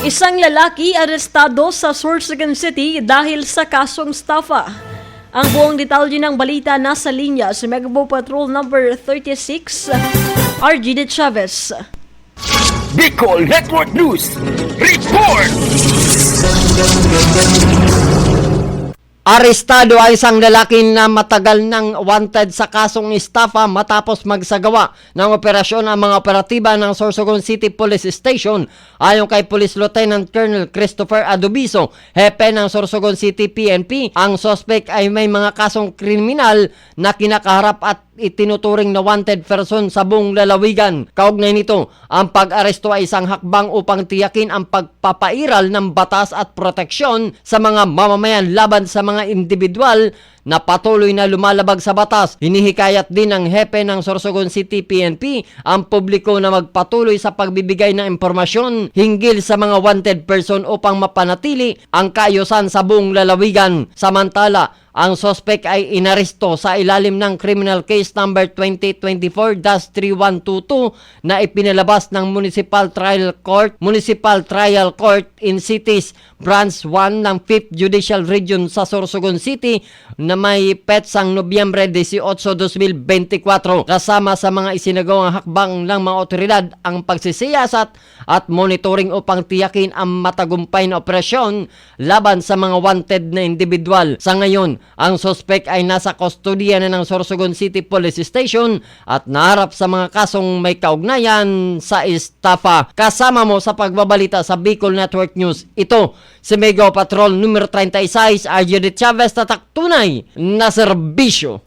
Isang lalaki arestado sa Sorsogon City dahil sa kasong estafa. Ang buong detalye ng balita nasa linya si Megapo Patrol number 36, RG De Chavez. Bicol Network News Report! Arestado ang isang lalaki na matagal nang wanted sa kasong estafa matapos magsagawa ng operasyon ang mga operatiba ng Sorsogon City Police Station. Ayon kay Police Lieutenant Colonel Christopher Adubiso, hepe ng Sorsogon City PNP, ang suspect ay may mga kasong kriminal na kinakaharap at itinuturing na wanted person sa buong lalawigan. Kaugnay nito, ang pag-aresto ay isang hakbang upang tiyakin ang pagpapairal ng batas at proteksyon sa mga mamamayan laban sa mga individual na patuloy na lumalabag sa batas. Hinihikayat din ng hepe ng Sorsogon City PNP ang publiko na magpatuloy sa pagbibigay ng impormasyon hinggil sa mga wanted person upang mapanatili ang kaayusan sa buong lalawigan. Samantala, ang suspect ay inaresto sa ilalim ng criminal case number 2024-3122 na ipinalabas ng Municipal Trial Court in Cities Branch 1 ng 5th Judicial Region sa Sorsogon City na may petsang Nobyembre 18, 2024. Kasama sa mga isinagawang hakbang ng mga otoridad ang pagsisiyasat at monitoring upang tiyakin ang matagumpay na operasyon laban sa mga wanted na individual. Sa ngayon, ang suspect ay nasa kustodiya na ng Sorsogon City Police Station at naharap sa mga kasong may kaugnayan sa estafa. Kasama mo sa pagbabalita sa Bicol Network News. Ito, si Mega Patrol numero 36, RG De Chavez, tatak tunay na serbisyo.